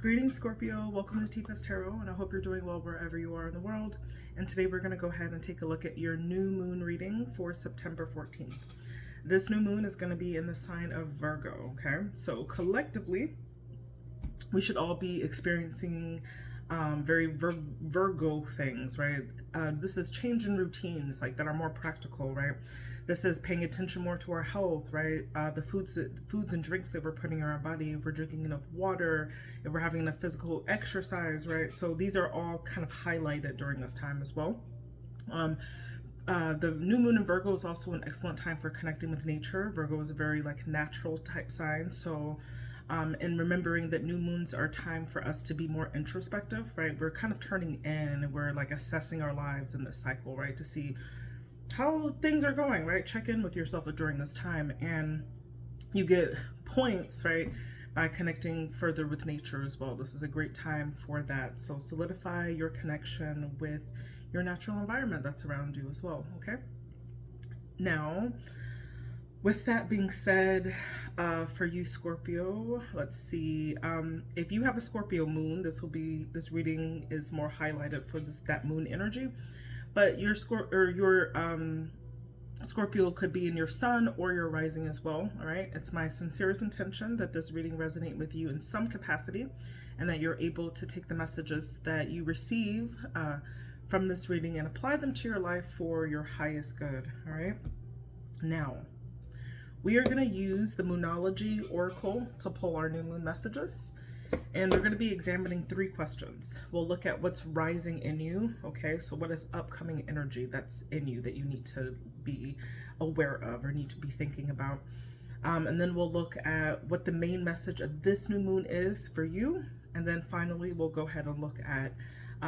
Greetings, Scorpio. Welcome to Tifa's Tarot, and I hope you're doing well wherever you are in the world. And today we're going to go ahead and take a look at your new moon reading for September 14th. This new moon is going to be in the sign of Virgo, okay? So collectively, we should all be experiencing very Virgo things, right? This is change in routines, like that are more practical, right? This is paying attention more to our health, right? The foods and drinks that we're putting in our body, if we're drinking enough water, if we're having enough physical exercise, right? So these are all kind of highlighted during this time as well. The new moon in Virgo is also an excellent time for connecting with nature. Virgo is a very like natural type sign, so and remembering that new moons are a time for us to be more introspective, right? We're kind of turning in and we're like assessing our lives in this cycle, right? To see how things are going, right? Check in with yourself during this time, and you get points, right? By connecting further with nature as well. This is a great time for that. So solidify your connection with your natural environment that's around you as well, okay? Now, with that being said, for you Scorpio, let's see. If you have a Scorpio moon, this reading is more highlighted for that moon energy. But your Scorpio could be in your sun or your rising as well. All right. It's my sincerest intention that this reading resonate with you in some capacity, and that you're able to take the messages that you receive from this reading and apply them to your life for your highest good. All right. Now, we are going to use the Moonology Oracle to pull our new moon messages. And we're going to be examining 3 questions. We'll look at what's rising in you, okay? So what is upcoming energy that's in you that you need to be aware of or need to be thinking about? And then we'll look at what the main message of this new moon is for you. And then finally, we'll go ahead and look at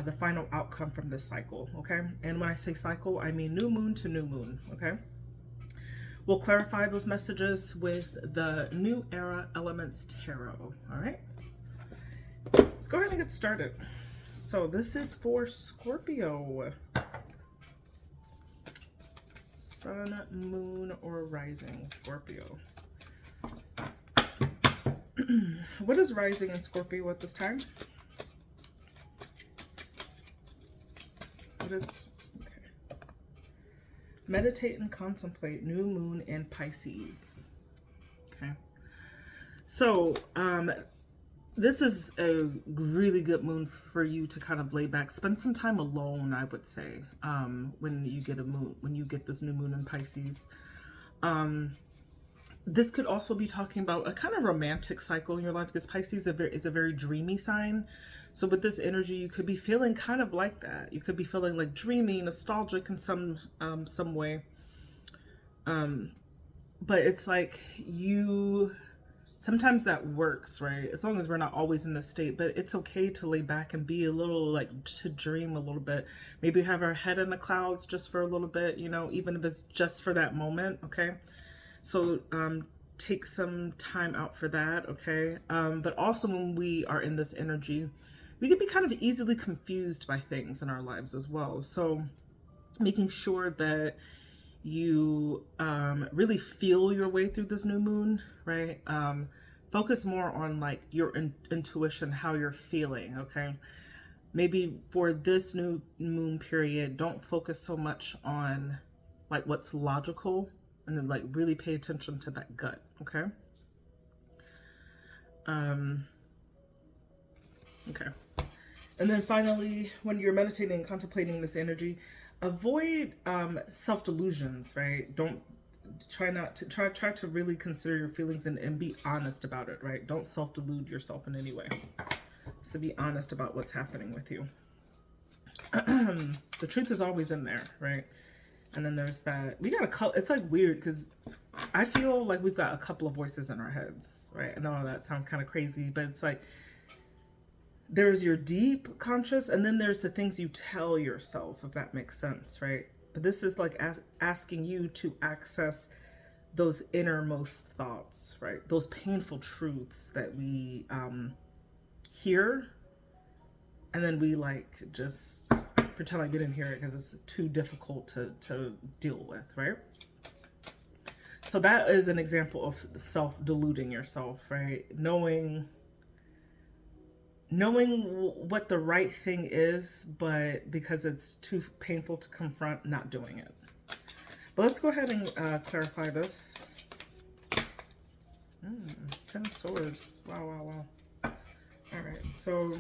the final outcome from this cycle, okay? And when I say cycle, I mean new moon to new moon, okay? We'll clarify those messages with the New Era Elements Tarot, all right? Let's go ahead and get started. So this is for Scorpio. Sun, moon, or rising Scorpio. What is rising in Scorpio at this time? What is... Meditate and contemplate, new moon in Pisces. Okay. So, this is a really good moon for you to kind of lay back, spend some time alone, I would say, when you get this new moon in Pisces. This could also be talking about a kind of romantic cycle in your life, because Pisces is a very dreamy sign. So with this energy, you could be feeling kind of like that. You could be feeling like dreamy, nostalgic in some way. But it's like sometimes that works, right? As long as we're not always in this state, but it's okay to lay back and be a little like to dream a little bit. Maybe have our head in the clouds just for a little bit, you know, even if it's just for that moment, okay? So take some time out for that, okay? But also when we are in this energy, we can be kind of easily confused by things in our lives as well. So making sure that you really feel your way through this new moon, right? Focus more on like your intuition, how you're feeling, okay? Maybe for this new moon period, don't focus so much on like what's logical, and then like really pay attention to that gut, okay? Okay. And then finally, when you're meditating and contemplating this energy, avoid self-delusions, right? Try to really consider your feelings and be honest about it, right? Don't self-delude yourself in any way. So be honest about what's happening with you. The truth is always in there, right? And then there's that, it's like weird because I feel like we've got a couple of voices in our heads, right? I know that sounds kind of crazy, but it's like, there's your deep conscious, and then there's the things you tell yourself, if that makes sense, right? But this is like asking you to access those innermost thoughts, right? Those painful truths that we hear, and then we like just pretend like we didn't hear it because it's too difficult to deal with, right? So that is an example of self-deluding yourself, right? Knowing knowing what the right thing is, but because it's too painful to confront, not doing it. But let's go ahead and clarify this. 10 of Swords. Wow, wow, wow. All right, so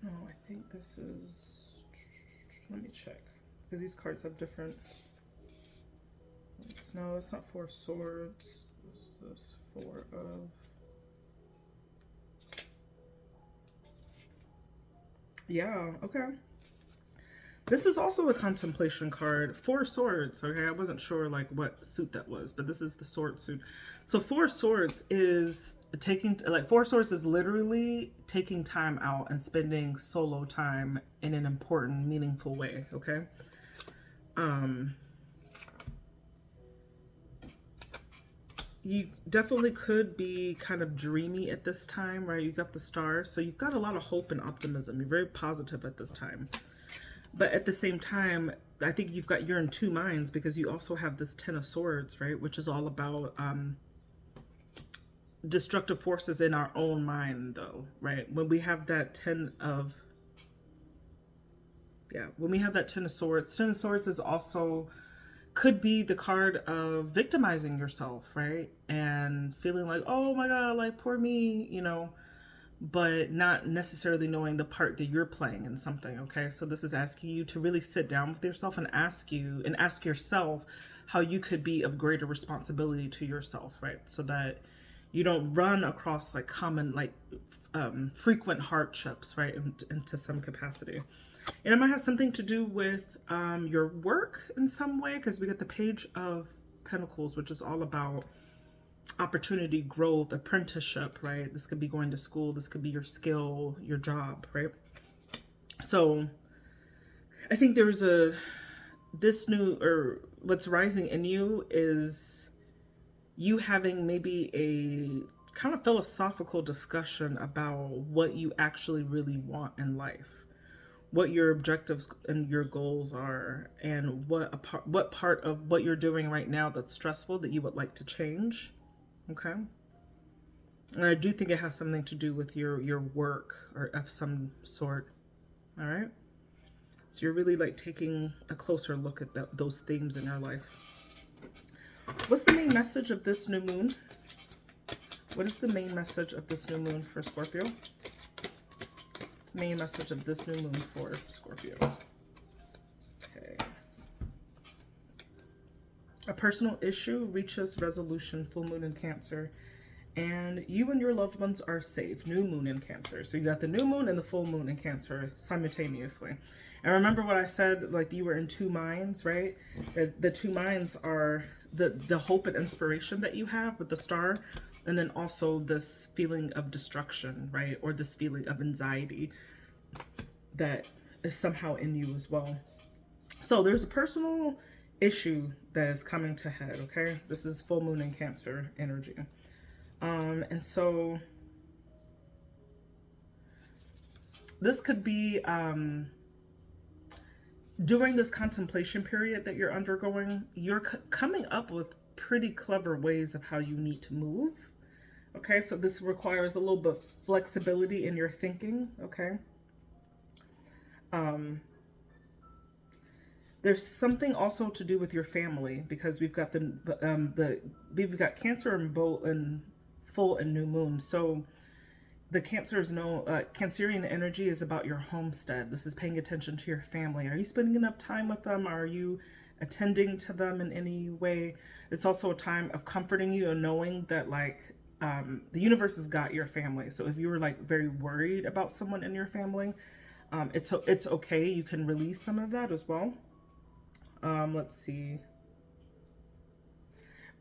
no, I think this is, let me check, because these cards have different, no, that's not 4 of Swords. This is 4 of, yeah, okay. This is also a contemplation card. 4 swords, okay? I wasn't sure like what suit that was, but this is the sword suit. So 4 swords is taking, like 4 swords is literally taking time out and spending solo time in an important, meaningful way, okay? You definitely could be kind of dreamy at this time, right? You got the stars, so you've got a lot of hope and optimism. You're very positive at this time. But at the same time, I think you're in two minds, because you also have this 10 of Swords, right? Which is all about destructive forces in our own mind, though, right? When we have that 10 of, when we have that 10 of Swords, 10 of Swords is also, could be the card of victimizing yourself, right? And feeling like, oh my God, like poor me, you know, but not necessarily knowing the part that you're playing in something, okay? So this is asking you to really sit down with yourself and ask yourself how you could be of greater responsibility to yourself, right? So that you don't run across like common, like frequent hardships, right? Into some capacity. And it might have something to do with your work in some way, because we got the Page of Pentacles, which is all about opportunity, growth, apprenticeship, right? This could be going to school. This could be your skill, your job, right? So I think there's what's rising in you is you having maybe a kind of philosophical discussion about what you actually really want in life, what your objectives and your goals are, and what part of what you're doing right now that's stressful that you would like to change. Okay. And I do think it has something to do with your work or of some sort. All right. So you're really like taking a closer look at those themes in your life. What's the main message of this new moon? What is the main message of this new moon for Scorpio? Main message of this new moon for Scorpio. Okay. A personal issue reaches resolution, full moon in Cancer, and you and your loved ones are safe. New moon in Cancer. So you got the new moon and the full moon in Cancer simultaneously. And remember what I said, like you were in two minds, right? The two minds are the hope and inspiration that you have with the star, and then also this feeling of destruction, right? Or this feeling of anxiety that is somehow in you as well. So there's a personal issue that is coming to head, okay? This is full moon in Cancer energy. And so this could be during this contemplation period that you're undergoing, you're coming up with pretty clever ways of how you need to move. Okay, so this requires a little bit of flexibility in your thinking, okay? There's something also to do with your family, because we've got we've got Cancer and full and new moon. So the Cancerian energy is about your homestead. This is paying attention to your family. Are you spending enough time with them? Are you attending to them in any way? It's also a time of comforting you and knowing that like the universe has got your family. So if you were like very worried about someone in your family, it's okay. You can release some of that as well. Let's see.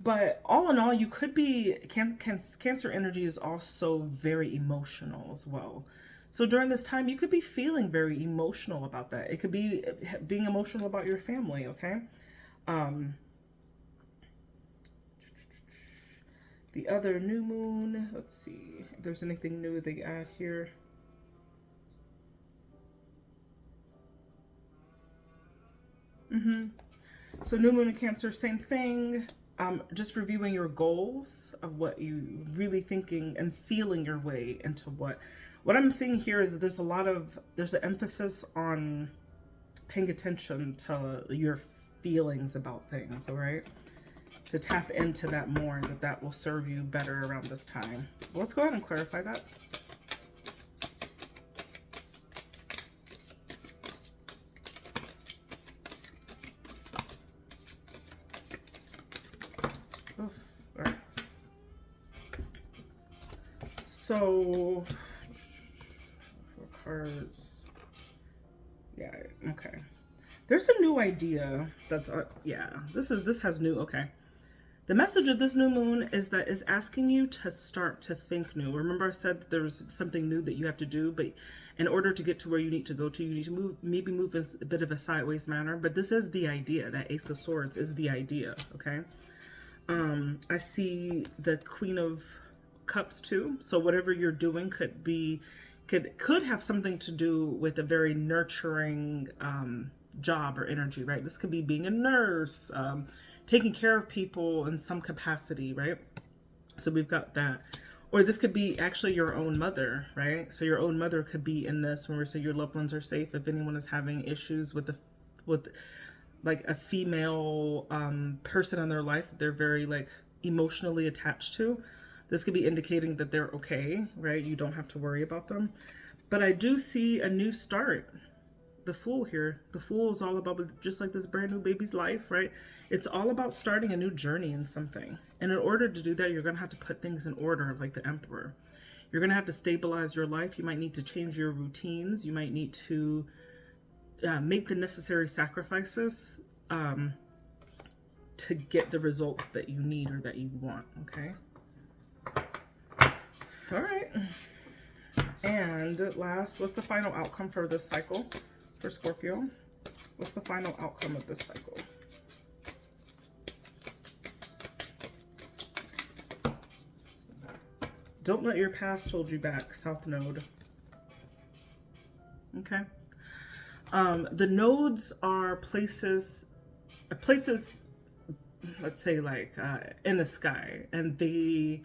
But all in all, you could be, Cancer energy is also very emotional as well. So during this time, you could be feeling very emotional about that. It could be being emotional about your family, okay? The other new moon, let's see if there's anything new they add here. So new moon in Cancer, same thing. just reviewing your goals of what you really thinking and feeling your way into what I'm seeing here is there's an emphasis on paying attention to your feelings about things, all right? To tap into that more, that will serve you better around this time. Let's go ahead and clarify that. Oof. All right. So, 4 cards. Yeah, okay. There's a new idea that's, yeah, this has new, okay. The message of this new moon is that it's asking you to start to think new. Remember I said that there was something new that you have to do, but in order to get to where you need to go to, you need to maybe move in a bit of a sideways manner. But this is the idea. That Ace of Swords is the idea, okay? I see the Queen of Cups too. So whatever you're doing could have something to do with a very nurturing job or energy, right? This could be being a nurse, taking care of people in some capacity, right? So we've got that. Or this could be actually your own mother, right? So your own mother could be in this when we say your loved ones are safe. If anyone is having issues with like a female person in their life that they're very like emotionally attached to, this could be indicating that they're okay, right? You don't have to worry about them. But I do see a new start. The Fool here. The Fool is all about, just like this brand new baby's life, right? It's all about starting a new journey in something. And in order to do that, you're going to have to put things in order, like the Emperor. You're going to have to stabilize your life. You might need to change your routines. You might need to make the necessary sacrifices to get the results that you need or that you want, okay? All right. And last, what's the final outcome for this cycle for Scorpio? What's the final outcome of this cycle? Don't let your past hold you back, South Node. Okay. The nodes are places, let's say like in the sky, and they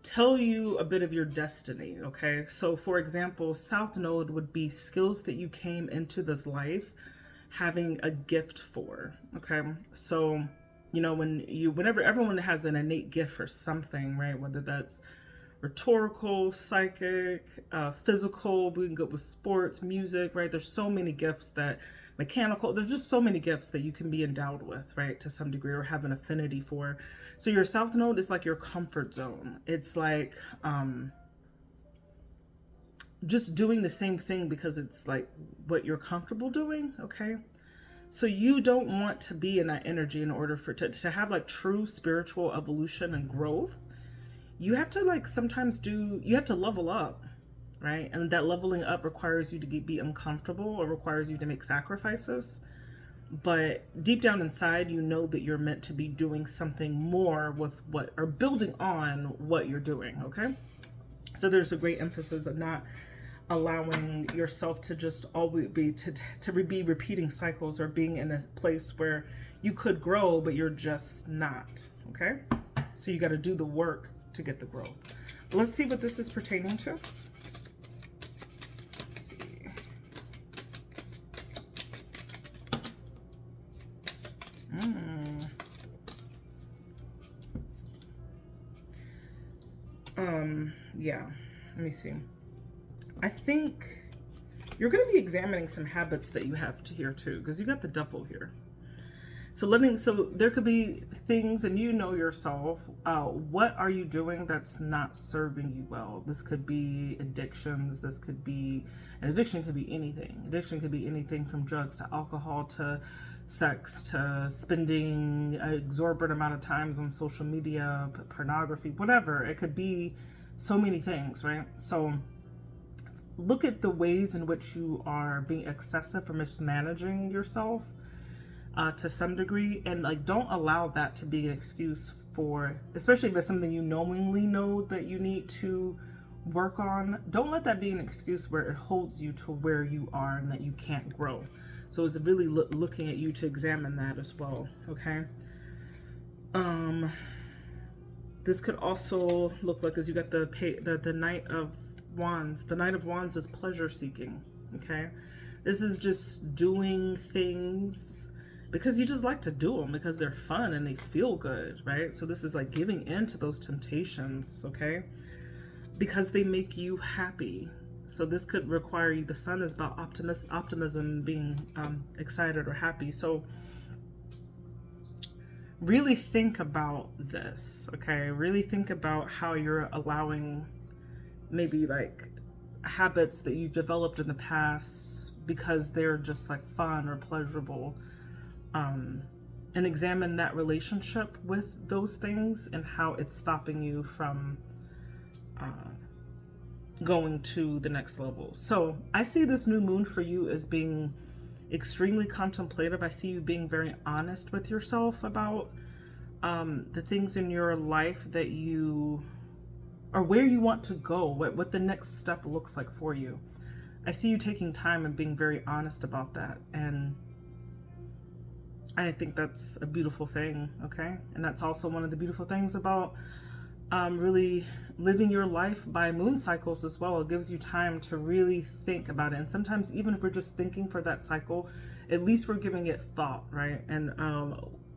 tell you a bit of your destiny, okay? So for example, South Node would be skills that you came into this life having a gift for, okay? So, you know, whenever everyone has an innate gift for something, right? Whether that's rhetorical, psychic, physical, we can go with sports, music, right? There's so many gifts that mechanical, there's just so many gifts that you can be endowed with, right? To some degree, or have an affinity for. So your South Node is like your comfort zone. It's like just doing the same thing because it's like what you're comfortable doing, okay? So you don't want to be in that energy in order for to have like true spiritual evolution and growth. You have to like sometimes you have to level up, right? And that leveling up requires you to be uncomfortable or requires you to make sacrifices. But deep down inside, you know that you're meant to be doing something more with what, or building on what you're doing, okay? So there's a great emphasis of not allowing yourself to just always be, to be repeating cycles or being in a place where you could grow, but you're just not, okay? So you got to do the work to get the growth. Let's see what this is pertaining to. Let's see. Yeah, let me see. I think you're going to be examining some habits that you have here too, because you got the Devil here. So there could be things, and you know yourself, what are you doing that's not serving you well? This could be addictions. An addiction could be anything. Addiction could be anything from drugs to alcohol to sex to spending an exorbitant amount of times on social media, pornography, whatever. It could be so many things, right? So look at the ways in which you are being excessive or mismanaging yourself to some degree, and like don't allow that to be an excuse for, especially if it's something you knowingly know that you need to work on. Don't let that be an excuse where it holds you to where you are and that you can't grow. So it's really looking at you to examine that as well, okay? This could also look like, as you got the Knight of Wands. The Knight of Wands is pleasure seeking. Okay, this is just doing things because you just like to do them because they're fun and they feel good, right? So this is like giving in to those temptations, okay? Because they make you happy. So this could require you. The Sun is about optimism, being excited or happy. So really think about this, okay? Really think about how you're allowing maybe like habits that you've developed in the past because they're just like fun or pleasurable, and examine that relationship with those things and how it's stopping you from going to the next level. So I see this new moon for you as being extremely contemplative. I see you being very honest with yourself about the things in your life that you, or where you want to go, what the next step looks like for you. I see you taking time and being very honest about that. And I think that's a beautiful thing, okay? And that's also one of the beautiful things about really living your life by moon cycles as well. It gives you time to really think about it. And sometimes even if we're just thinking for that cycle, at least we're giving it thought, right? And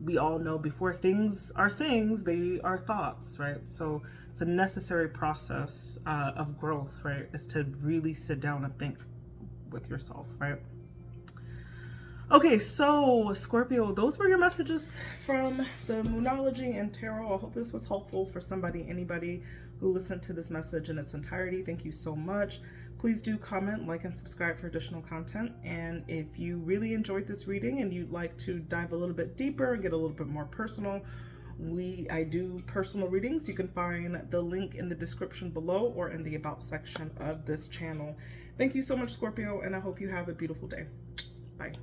we all know before things are things, they are thoughts, right? So it's a necessary process of growth, right? Is to really sit down and think with yourself, right? Okay, so Scorpio, those were your messages from the Moonology and Tarot. I hope this was helpful for somebody, anybody who listened to this message in its entirety. Thank you so much. Please do comment, like, and subscribe for additional content. And if you really enjoyed this reading and you'd like to dive a little bit deeper and get a little bit more personal, I do personal readings. You can find the link in the description below or in the about section of this channel. Thank you so much, Scorpio, and I hope you have a beautiful day. Bye.